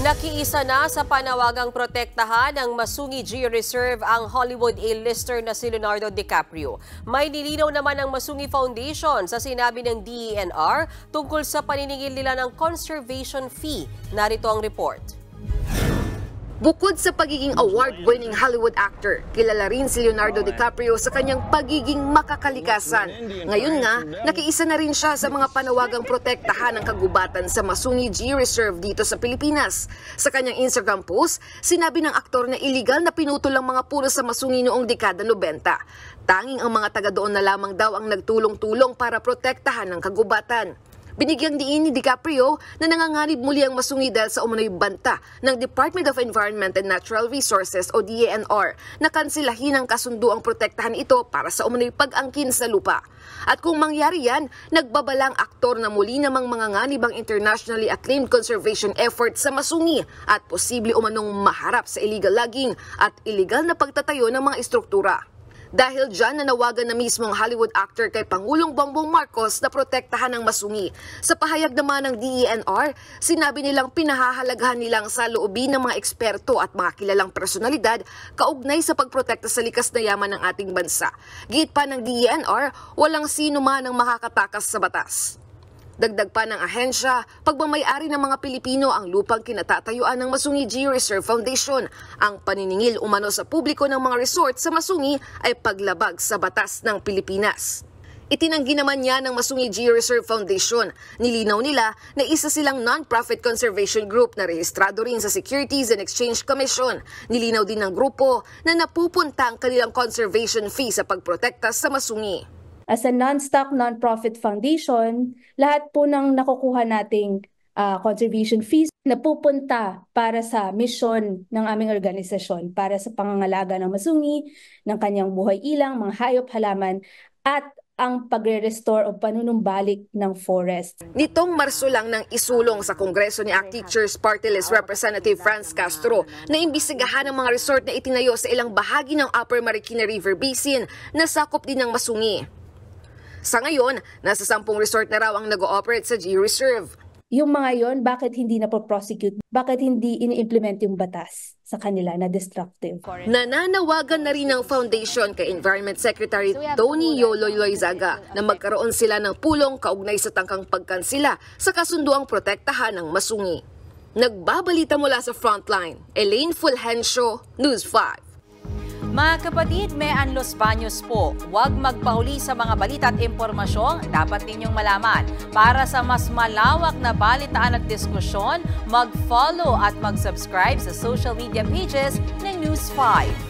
Nakiisa na sa panawagang protektahan ng Masungi Geo-Reserve ang Hollywood A-lister na si Leonardo DiCaprio. May nilinaw naman ang Masungi Foundation sa sinabi ng DENR tungkol sa paniningil nila ng conservation fee. Narito ang report. Bukod sa pagiging award-winning Hollywood actor, kilala rin si Leonardo DiCaprio sa kanyang pagiging makakalikasan. Ngayon nga, nakiisa na rin siya sa mga panawagang protektahan ng kagubatan sa Masungi Geo-Reserve dito sa Pilipinas. Sa kanyang Instagram post, sinabi ng aktor na iligal na pinutol ang mga puno sa Masungi noong dekada 90. Tanging ang mga taga doon na lamang daw ang nagtulong-tulong para protektahan ng kagubatan. Binigyang diin ni DiCaprio na nanganganib muli ang Masungi dahil sa umano'y banta ng Department of Environment and Natural Resources o DENR na kansilahin ang kasunduang protektahan ito para sa umano'y pag-angkin sa lupa. At kung mangyari yan, nagbabalang aktor na muli namang manganganib ang internationally acclaimed conservation effort sa Masungi at posible umanong maharap sa illegal logging at illegal na pagtatayo ng mga istruktura. Dahil dyan, nanawagan na mismo ang Hollywood actor kay Pangulong Bongbong Marcos na protektahan ng Masungi. Sa pahayag naman ng DENR, sinabi nilang pinahahalagahan nilang sa loobin ng mga eksperto at mga kilalang personalidad kaugnay sa pagprotekta sa likas na yaman ng ating bansa. Giit pa ng DENR, walang sino man ang makakatakas sa batas. Dagdag pa ng ahensya, pagmamayari ng mga Pilipino ang lupang kinatatayuan ng Masungi Geo-Reserve Foundation. Ang paniningil umano sa publiko ng mga resort sa Masungi ay paglabag sa batas ng Pilipinas. Itinanggi naman niya ng Masungi Geo-Reserve Foundation. Nilinaw nila na isa silang non-profit conservation group na rehistrado rin sa Securities and Exchange Commission. Nilinaw din ng grupo na napupunta ang kanilang conservation fee sa pagprotekta sa Masungi. As a non-stock, non-profit foundation, lahat po ng nakukuha nating conservation fees napupunta para sa mission ng aming organisasyon, para sa pangangalaga ng Masungi, ng kanyang buhay ilang, mga hayop, halaman, at ang pagre-restore o panunumbalik ng forest. Nitong Marso lang nang isulong sa Kongreso ni ACT Teachers Party List Representative Franz Castro na imbestigahan ang mga resort na itinayo sa ilang bahagi ng Upper Marikina River Basin na sakop din ng Masungi. Sa ngayon, nasa 10 resort na raw ang nag-ooperate sa Geo-Reserve. Yung mga yon, bakit hindi na prosecute? Bakit hindi ini-implement yung batas sa kanila na destructive? Nananawagan na rin ng foundation kay Environment Secretary Tony Yoloy Loizaga na magkaroon sila ng pulong kaugnay sa tangkang pagkansila sa kasunduang protektahan ng Masungi. Nagbabalita mula sa Frontline, Elaine Fulgencio, News 5. Mga kapatid, may Los Baños po. Huwag magpahuli sa mga balita at impormasyong dapat ninyong malaman. Para sa mas malawak na balitaan at diskusyon, mag-follow at mag-subscribe sa social media pages ng News 5.